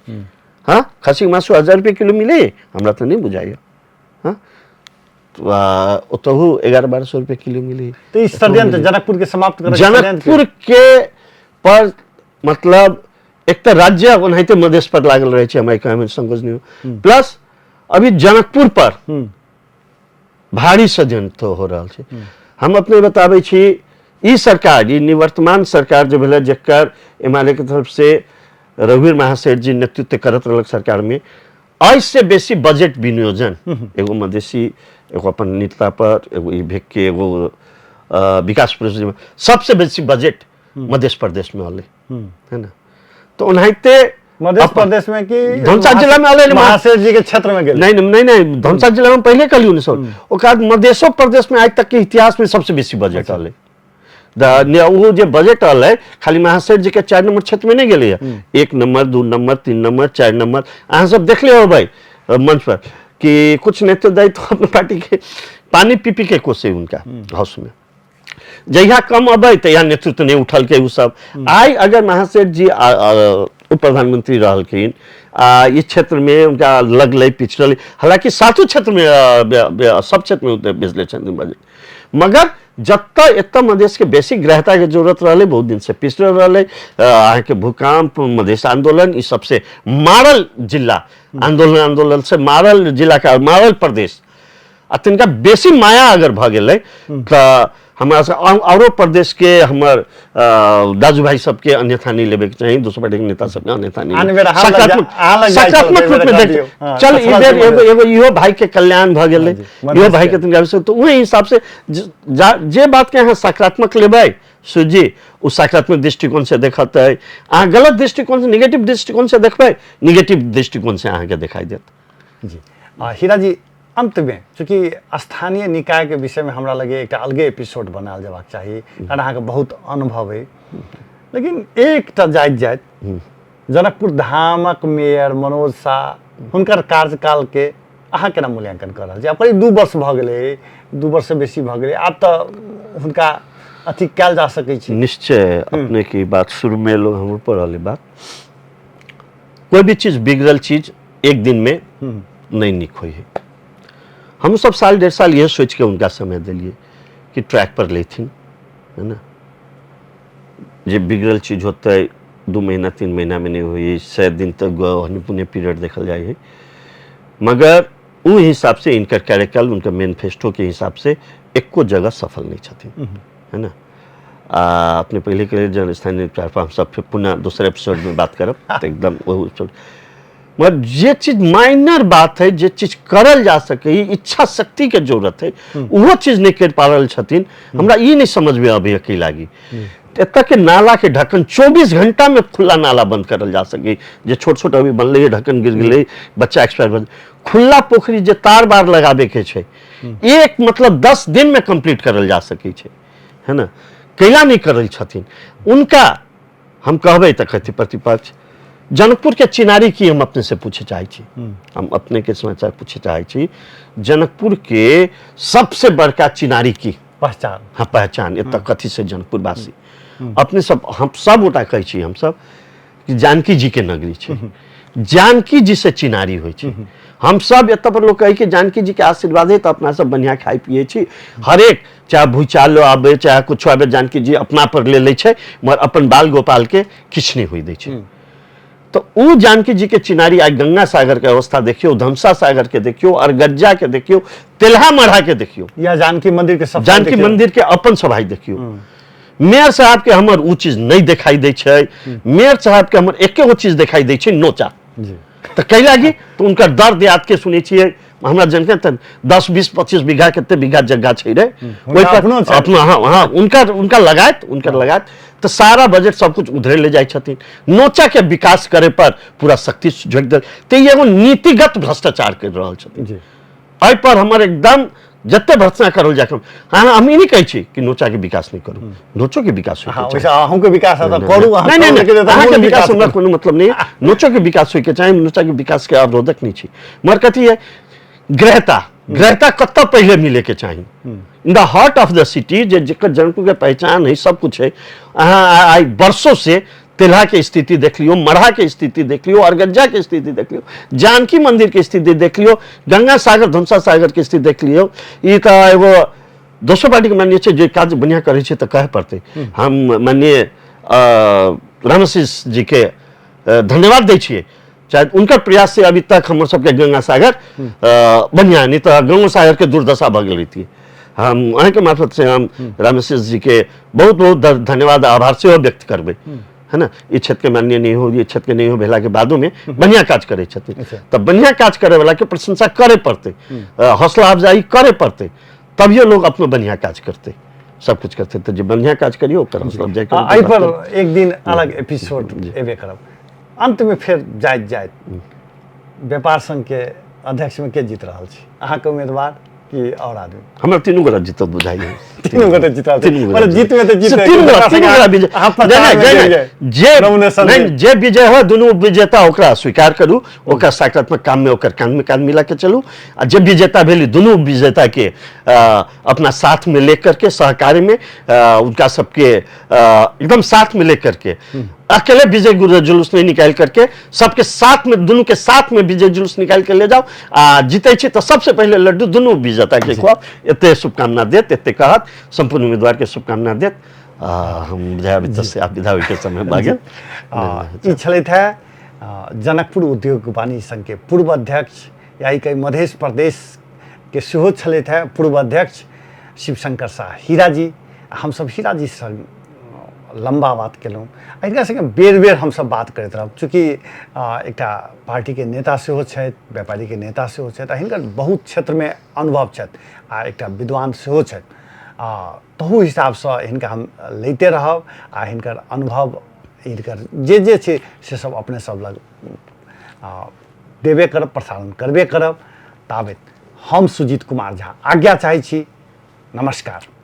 हाँ, खसी मासु 1000 रुपए किलो मिले, हमरा तो नहीं बुझाइए। हाँ, ओतहु 1100-1200 रुपए किलो मिली। तो इस षड्यंत्र जनकपुर के समाप्त कर, जनकपुर के पर मतलब एक तो राज्य ओनाहिते मध्य पर लागल रहे छै, हमरा कहे में संकोच नहीं हो, प्लस अभी जनकपुर पर भारी षड्यंत्र हो रहा है। हम अपने बताबे छी ई सरकार, ई निवर्तमान सरकार जो भेल जेकर एमएलए के तरफ से रघुवीर महासेठ जी नेतृत्व करत रहलक सरकार में, ऐसे बेसी बजट विनियोजन एगो मधेसी एगो अपन नेता पर, एगो ई भेक के एगो विकास प्रोजेक्ट में सबसे बेसी बजट मध्य प्रदेश में आले है ना। तो उन्हाइते मध्य प्रदेश में कि धनसा जिला में आले, महासेठ जी के क्षेत्र में गेल? नहीं धनसा जिला में पहले कलियो ने सब, ओकर बाद मध्य प्रदेश में आज तक के इतिहास में सबसे बेसी बजट आले। वो जो बजट आल खाली महासेठ जी के 4 नंबर क्षेत्र में नहीं गेले, 1 नंबर 2 नंबर 3 नंबर 4 नंबर, अहाँ सब देख ले हो भाई मंच पर कि कुछ नेतृत्व दायित्व तो अपने पार्टी के पानी पी के कोसे उनका हाउस में, जहिया कम अब तहिया नेतृत्व नहीं उठल के उ सब। आई अगर महासेठ जी उप प्रधानमंत्री रहलखिन, इस क्षेत्र में उनका लगल पिछड़ल, हालांकि 7 क्षेत्र में सब क्षेत्र में बेचले बजट, मगर जब एत मधेश के बेसी ग्रहता के जरूरत रहा, बहुत दिन से पिछड़ल रहा के भूकंप, मधेश आंदोलन, इस सबसे मारल जिला आंदोलन से मारल जिला का मारल प्रदेश तिनका बेसी माया अगर भ गए तो हमरा औरो प्रदेश के हमर दाजू भाई सबके अन्यथा नहीं लेबे के चाहिए, दूसरे पार्टी के नेता सबके अन्यथा नहीं, सकारात्मक रूप में देख चल इधर एगो इहो भाई के कल्याण भ गेलै, इहो भाई के तनिका से, तो वही हिसाब से जे बात के यहाँ सकारात्मक लेबै सूजी उ सकारात्मक दृष्टिकोण से देखत है, अहाँ गलत दृष्टिकोण से निगेटिव दृष्टिकोण से देखबै, निगेटिव दृष्टिकोण से अहाँ के दिखाई देत। जी हीरा जी, अंत में चूँकि स्थानीय निकाय के विषय में हमरा लगे एक अलगे एपिसोड बनाल जबाक चाहिए, कारण अहाँ के बहुत अनुभव है, लेकिन एक जाइत जनकपुर धामक मेयर मनोज शाह हुनकर कार्यकाल के अहाँ केना मूल्यांकन कर रहल छी? आब करीब 2 वर्ष भ गेलै, 2 वर्ष से बेसी भ गेलै, आब तो हुनका अथी कल जा सकै छी। निश्चय अपने की बात शुरू में लोग हम पर वाली बात, कोई भी चीज बिगड़ल चीज एक दिन में नहीं निक हुई है। हम सब साल 1.5 साल ये सोच के उनका समय दिलिए कि ट्रैक पर लेथिन, है ना, जे बिगड़ल चीज होता है 2 महीना 3 महीना में नहीं हुई, 100 दिन तक हनीपुने पीरियड देखल जाए है, मगर उस हिसाब से इनका कार्यकाल, उनका मैनिफेस्टो के हिसाब से एको जगह सफल नहीं छथिन, है ना। अपने पहले के जन स्थानीय प्लेटफॉर्म सब फिर पुनः दूसरे एपिसोड में बात करब तो एकदम वो मगर जे चीज माइनर बात है, जे चीज करल जा सके, इच्छा शक्ति के जरूरत है, वो चीज नहीं कर पा रहे छथिन। हमरा ये नहीं समझ में अभी अकेला लागी एत के नाला के ढक्कन 24 घंटा में खुला नाला बंद करल जा सके, जे छोट छोट अभी बनले ढक्कन गिर गए, बच्चा एक्सपायर भऽ खुला पोखरी जे तार बार लगाबे के छै, एक मतलब 10 दिन में कंप्लीट करल जा सके छै, है ना, कैला नहीं करल छथिन। उनका हम कहबे तक कहती प्रतिपक्ष जनकपुर के चिनारी की हम अपने से पूछे चाहे छी, हम अपने के समाचार पूछे चाहे छी, जनकपुर के सबसे बड़का चिनारी की पहचान, हाँ पहचान एत कथी से जनकपुर वासी अपने सब हम सब गोटा कहै छी, हम सब कि जानकी जी के नगरी छै, जानकी जी से चिनारी होइ छै। हम सब एत पर लोग कहे कि जानकी जी के आशीर्वाद है तो अपना सब बढ़िया खाई पिए छी, हर एक चाहे भूचालो आबे चाहे कुछ आबे जानकी जी अपना पर ले छै, मगर अपन बाल गोपाल के किछ नहीं हुई दै छै। तो वो जानकी जी के चिनारी आज गंगा सागर के अवस्था देखियो, धमसा सागर के देखियो, अरगज्जा के देखियो, तेल्हा मढ़ा के देखियो, या जानकी मंदिर के जानकी मंदिर के अपन सभाई देखियो। मेयर साहब के हमर वो चीज नहीं दिखाई दे छै, मेयर साहब के हमर एके वो चीज दिखाई दे छै, नोचा तो कई लागी तो उनका दर्द याद के सुने छिए। हमरा जनके त 10 20 25 बीघा केते बीघा जगह छै रे, ओइ पर अपना हाँ उनका लगात तो सारा बजट सब कुछ उधरे ले जाय छथिन, नोचा के विकास करे पर पूरा शक्ति झोंक दे, तो ये एगो नीतिगत भ्रष्टाचार कर रहल छथिन। एहि पर हमर एकदम जते भर्सना करल जाके हम ई नहीं कहै छी कि नोचा के विकास नहीं करू, नोचो के विकास हो हां वैसे अहू के विकास है तो करू, नहीं अहाँ के विकास हमरा कोनो मतलब नहीं है, नोचो के विकास होय के चाहे, नोचा के विकास के अवरोधक नहीं छी। मगर कथी है गृहता कत्ता पहले मिले के चाहिए, in the heart of the city जेकर जनकपुर के पहचान है, सब कुछ है। आई वर्षों से तेल्हा के स्थिति देख लियो, मढ़ा के स्थिति देख लियो, अरगज्जा के स्थिति देख लियो, जानकी मंदिर के स्थिति देख लियो, गंगा सागर धमसा सागर के स्थिति देख लियो। ये तो एगो दोसर पार्टी के माननीय छै जे काज बढ़िया करे छै तो कहे पड़ते। हम माननीय रामशिष जी के धन्यवाद दै छियै, चाहे उनका प्रयास से अभी तक हम सबके गंगा सागर बढ़िया, नहीं तो गंगा सागर के दुर्दशा भऽ गेल रही। हम अहाँ के मार्फत से हम रामशिष जी के बहुत बहुत धन्यवाद आभार से व्यक्त करबे, है ना। ये क्षेत्र के मान्य नहीं हो, ये क्षेत्र के नहीं हो भेला के बादों में बढ़िया काज करे छथिन, तब बढ़िया काज करे वाला के प्रशंसा करे पड़ते, हौसला अफजाई करे पड़ते, तभी लोग अपना बढ़िया काज करते, सब कुछ करते। तो जो बढ़िया काज करियो ओकर हौसला अफजाई करियो। एहि पर एक दिन अलग एपिसोड एबे करब। अंत में फिर जाइत व्यापार संघ के अध्यक्ष में के जीत रहा छै, अहाँ के उम्मीदवार कि और आदमी? हमरा तीनों गोरा जीतत बुझाई है, तीनों गोरा जीतत, मतलब जीत में तो जीत तीनों गोरा विजय, जे विजय हो दोनों विजेता ओकरा स्वीकार करू, ओकर सकारात्मक काम में ओकर कान में कान मिला के चलू, आ जे विजेता भेली दोनों विजेता के अपना साथ में लेकर के सहकार्य में उनका सबके एकदम साथ में लेकर के अकेले विजय जुलूस नहीं निकाल करके सबके साथ में, दोनों के साथ में विजय जुलूस निकाल के ले जाओ। जीते छी तो सबसे पहले लड्डू दोनों विजेता के खुआब। एते शुभकामना देत, एते कहत संपूर्ण उम्मीदवार के शुभकामना देत। हम विधायक से आप विधायक के समय बागे ई छलैथ है जनकपुर उद्योग वाणिज्य संघ के पूर्व अध्यक्ष या कई मध्य प्रदेश के सेहो छलैथ है पूर्व अध्यक्ष शिवशंकर शाह हीरा जी। हम सब हीरा जी संग लंबा बात केलहुँ, इनका संगे बेर बेर हम सब बात करते रहब, चूँकि एक पार्टी के नेता सेहो छथि, व्यापारी के नेता सेहो छथि, हिनकर बहुत क्षेत्र में अनुभव छथि, आ एक विद्वान सेहो छथि। तहू हिसाब से हिनका हम लैते रहब, आ हिनकर अनुभव हिनकर जे छै से सब अपने सब लग देबे करब, प्रसारण करबे करब। ताबत हम सुजीत कुमार झा आज्ञा चाहै छी। नमस्कार।